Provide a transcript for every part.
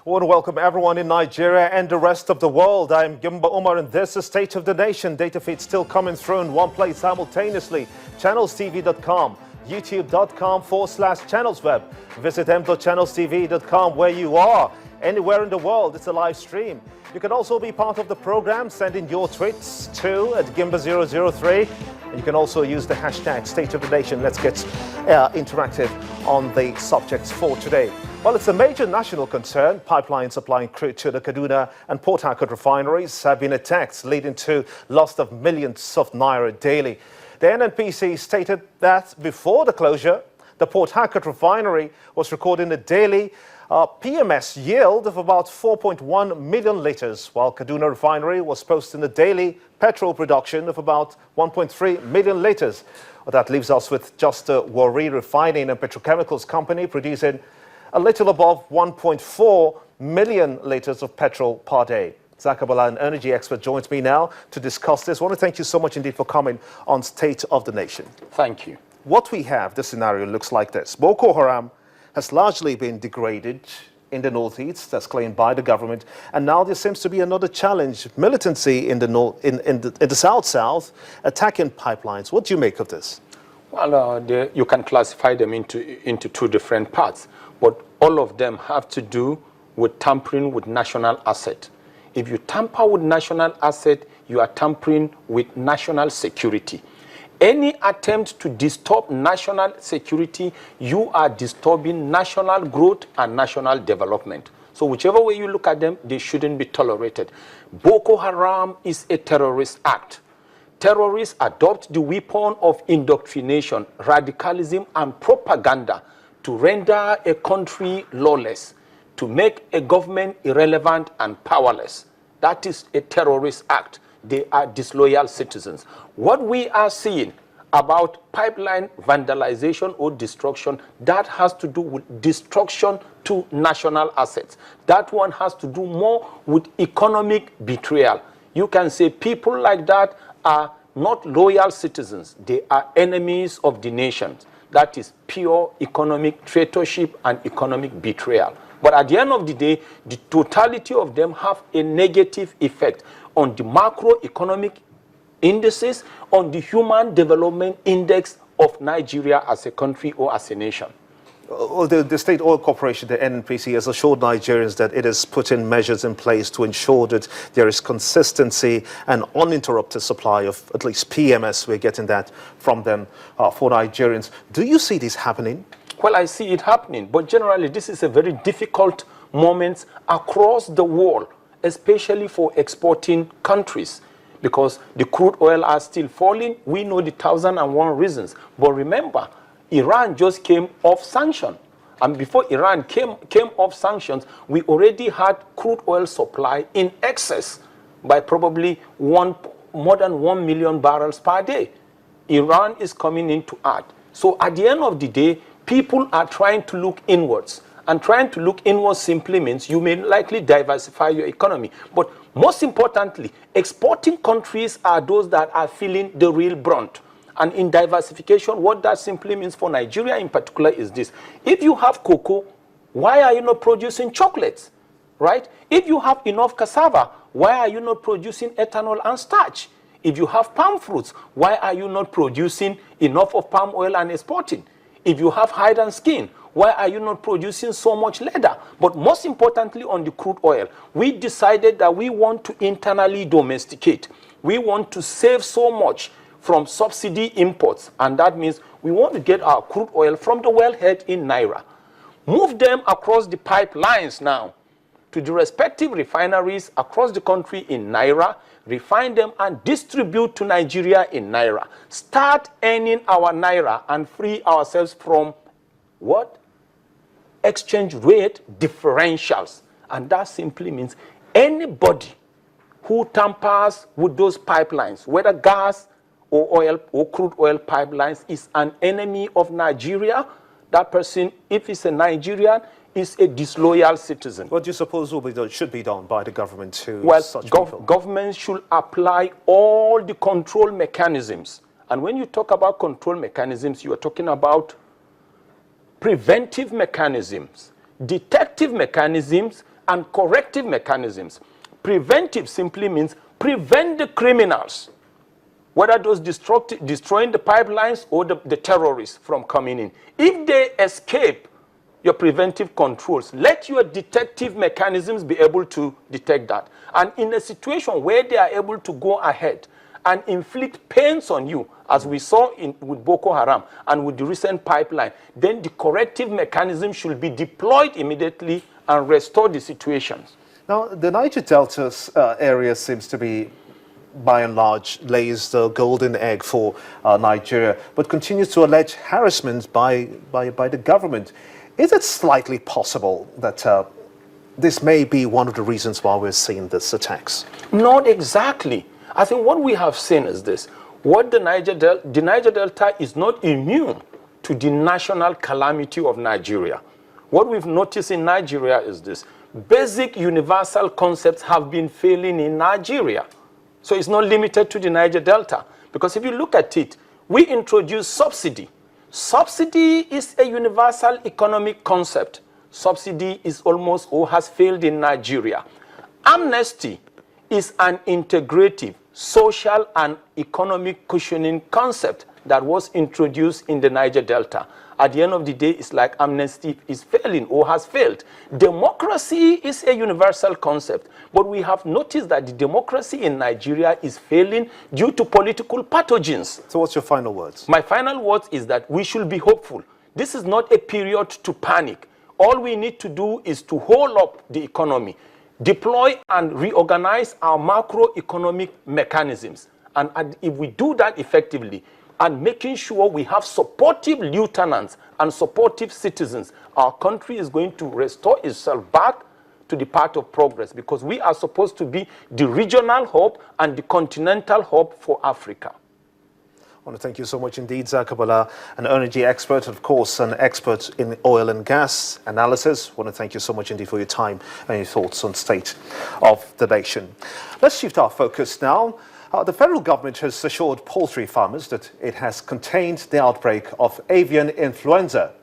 want to welcome everyone in Nigeria and the rest of the world. I'm Gimba Umar and this is State of the Nation. Data feed still coming through in one place simultaneously. Channelstv.com, youtube.com/channelsweb. Visit m.channelstv.com where you are. Anywhere in the world, it's a live stream. You can also be part of the program, send in your tweets to @Gimba003. And you can also use the hashtag State of the Nation. Let's get interactive on the subjects for today. Well, it's a major national concern. Pipelines supplying crude to the Kaduna and Port Harcourt refineries have been attacked, leading to loss of millions of naira daily. The NNPC stated that before the closure, the Port Harcourt refinery was recording a daily PMS yield of about 4.1 million litres, while Kaduna refinery was posting a daily petrol production of about 1.3 million litres. Well, that leaves us with just the Warri Refining and Petrochemicals Company producing a little above 1.4 million litres of petrol per day. Zakabala, an energy expert, joins me now to discuss this. I want to thank you so much indeed for coming on State of the Nation. Thank you. What we have, the scenario looks like this. Boko Haram has largely been degraded in the northeast, that's claimed by the government, and now there seems to be another challenge, militancy in the south attacking pipelines. What do you make of this? Well, you can classify them into two different parts, but all of them have to do with tampering with national asset. If you tamper with national asset, you are tampering with national security. Any attempt to disturb national security, you are disturbing national growth and national development. So whichever way you look at them, they shouldn't be tolerated. Boko Haram is a terrorist act. Terrorists adopt the weapon of indoctrination, radicalism, and propaganda to render a country lawless, to make a government irrelevant and powerless. That is a terrorist act. They are disloyal citizens. What we are seeing about pipeline vandalization or destruction, that has to do with destruction to national assets. That one has to do more with economic betrayal. You can say people like that are not loyal citizens. They are enemies of the nation. That is pure economic traitorship and economic betrayal. But at the end of the day, the totality of them have a negative effect on the macroeconomic indices, on the human development index of Nigeria as a country or as a nation. Well, the State Oil Corporation, the NNPC, has assured Nigerians that it is putting measures in place to ensure that there is consistency and uninterrupted supply of at least PMS. We're getting that from them for Nigerians. Do you see this happening? Well, I see it happening, but generally this is a very difficult moment across the world, especially for exporting countries, because the crude oil are still falling. We know the 1,001 reasons, but remember, Iran just came off sanction. And before Iran came off sanctions, we already had crude oil supply in excess by probably more than 1 million barrels per day. Iran is coming in to add. So at the end of the day, people are trying to look inwards. And trying to look inwards simply means you may likely diversify your economy. But most importantly, exporting countries are those that are feeling the real brunt. And in diversification, what that simply means for Nigeria in particular is this. If you have cocoa, why are you not producing chocolates, right? If you have enough cassava, why are you not producing ethanol and starch? If you have palm fruits, why are you not producing enough of palm oil and exporting? If you have hide and skin, why are you not producing so much leather? But most importantly, on the crude oil, we decided that we want to internally domesticate. We want to save so much from subsidy imports, and that means we want to get our crude oil from the wellhead in Naira, move them across the pipelines now to the respective refineries across the country in Naira, refine them and distribute to Nigeria in Naira. Start earning our Naira and free ourselves from what? Exchange rate differentials. And that simply means anybody who tampers with those pipelines, whether gas or oil or crude oil pipelines, is an enemy of Nigeria, that person, if he's a Nigerian, is a disloyal citizen. What do you suppose should be done by the government to Well, such people? government should apply all the control mechanisms. And when you talk about control mechanisms, you are talking about preventive mechanisms, detective mechanisms, and corrective mechanisms. Preventive simply means prevent the criminals, whether those destroying the pipelines or the terrorists from coming in. If they escape your preventive controls, let your detective mechanisms be able to detect that. And in a situation where they are able to go ahead and inflict pains on you, as we saw with Boko Haram and with the recent pipeline, then the corrective mechanism should be deployed immediately and restore the situations. Now, the Niger Delta area seems to be, by and large, lays the golden egg for Nigeria, but continues to allege harassment by the government. Is it slightly possible that this may be one of the reasons why we're seeing these attacks? Not exactly. I think what we have seen is this. The Niger Delta is not immune to the national calamity of Nigeria. What we've noticed in Nigeria is this. Basic universal concepts have been failing in Nigeria. So it's not limited to the Niger Delta. Because if you look at it, we introduced subsidy. Subsidy is a universal economic concept. Subsidy is almost or has failed in Nigeria. Amnesty is an integrative social and economic cushioning concept that was introduced in the Niger Delta. At the end of the day, it's like amnesty is failing or has failed. Democracy is a universal concept, but we have noticed that the democracy in Nigeria is failing due to political pathogens. So what's your final words? My final words is that we should be hopeful. This is not a period to panic. All we need to do is to hold up the economy, deploy and reorganize our macroeconomic mechanisms. And if we do that effectively, and making sure we have supportive lieutenants and supportive citizens, our country is going to restore itself back to the path of progress, because we are supposed to be the regional hub and the continental hub for Africa. I want to thank you so much indeed, Zakabala, an energy expert, of course, an expert in oil and gas analysis. I want to thank you so much indeed for your time and your thoughts on the state of the nation. Let's shift our focus now. The federal government has assured poultry farmers that it has contained the outbreak of avian influenza.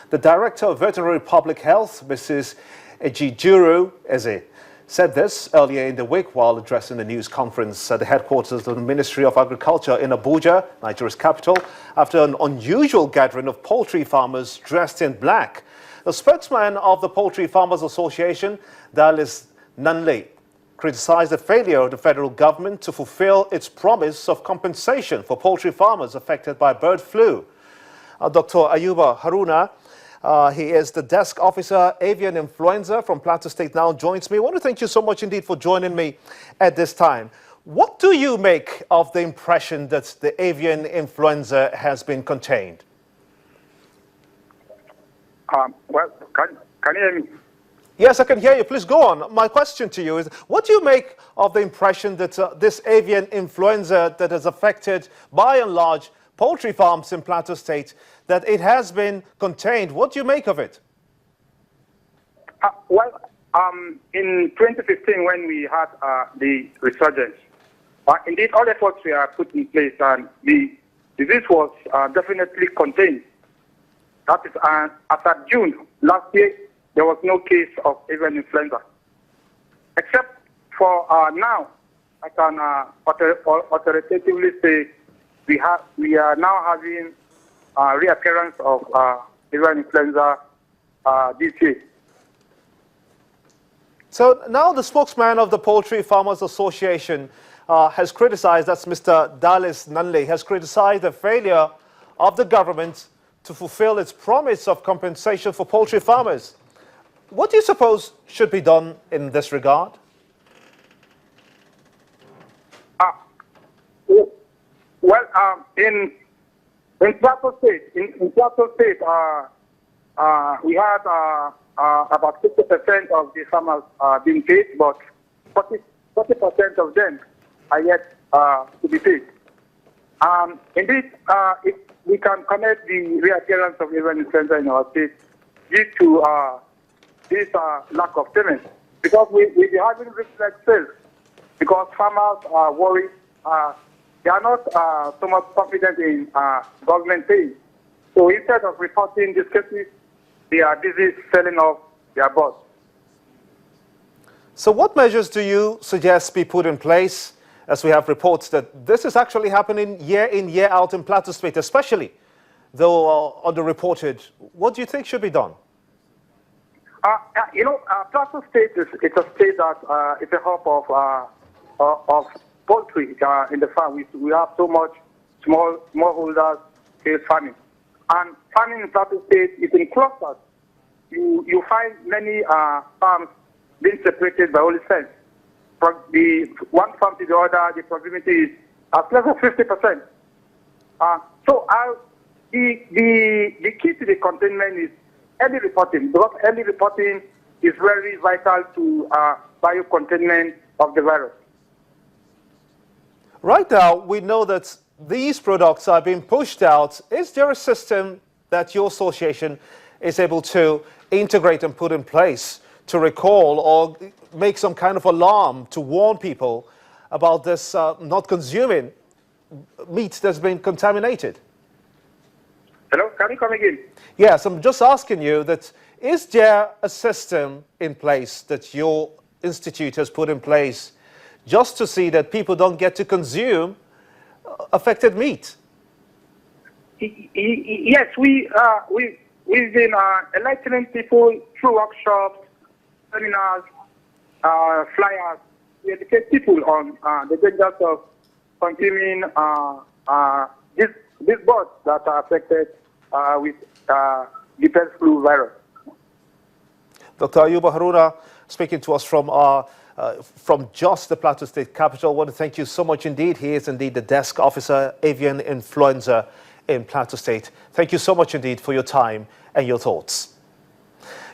The Director of Veterinary Public Health, Mrs. Ejijuru Eze, said this earlier in the week while addressing the news conference at the headquarters of the Ministry of Agriculture in Abuja, Nigeria's capital, after an unusual gathering of poultry farmers dressed in black. The spokesman of the Poultry Farmers Association, Dalis Nanle, criticized the failure of the federal government to fulfill its promise of compensation for poultry farmers affected by bird flu. Dr. Ayuba Haruna, he is the desk officer, avian influenza from Plateau State, now joins me. I want to thank you so much indeed for joining me at this time. What do you make of the impression that the avian influenza has been contained? Well, can you hear me? Yes, I can hear you. Please go on. My question to you is, what do you make of the impression that this avian influenza that has affected, by and large, poultry farms in Plateau State, that it has been contained? What do you make of it? In 2015, when we had the resurgence, indeed, all efforts were put in place, and the disease was definitely contained. That is, as at June last year, there was no case of avian influenza. Except for now, I can authoritatively say we are now having reappearance of avian influenza this year. So now the spokesman of the Poultry Farmers Association has criticized, that's Mr. Dalis Nanle, has criticized the failure of the government to fulfill its promise of compensation for poultry farmers. What do you suppose should be done in this regard? In Plateau State, we had about 50% of the farmers being paid, but 40% of them are yet to be paid. Indeed, if we can connect the reappearance of avian influenza in our state due to this lack of payment, because we'll be having reflex sales, because farmers are worried. They are not so much confident in government paying. So instead of reporting these cases, they are busy selling off their birds. So what measures do you suggest be put in place, as we have reports that this is actually happening year in, year out in Plateau State, especially though underreported? What do you think should be done? Plateau State is a state that is a hub of poultry in the farm. We have so much smallholders scale farming. And farming in Plateau State is in clusters. You find many farms being separated by only fence. From the one farm to the other, the proximity is as less as 50%. So the key to the containment is early reporting, because early reporting is very vital to biocontainment of the virus. Right now, we know that these products are being pushed out. Is there a system that your association is able to integrate and put in place to recall or make some kind of alarm to warn people about this not consuming meat that's been contaminated? Hello, can you come again? Yes, I'm just asking you that, is there a system in place that your institute has put in place just to see that people don't get to consume affected meat? Yes, we've been enlightening people through workshops, seminars, flyers. We educate people on the dangers of consuming these birds that are affected with the bird flu virus. Dr. Ayuba Haruna speaking to us from just the Plateau State capital. I want to thank you so much indeed. He is indeed the desk officer, avian influenza in Plateau State. Thank you so much indeed for your time and your thoughts.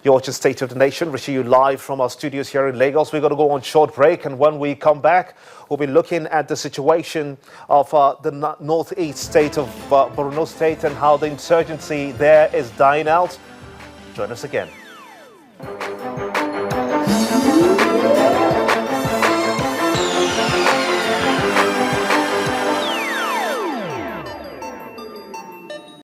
You're watching State of the Nation, reaching you live from our studios here in Lagos. We're going to go on short break, and when we come back, we'll be looking at the situation of the northeast state of Borno State and how the insurgency there is dying out. Join us again.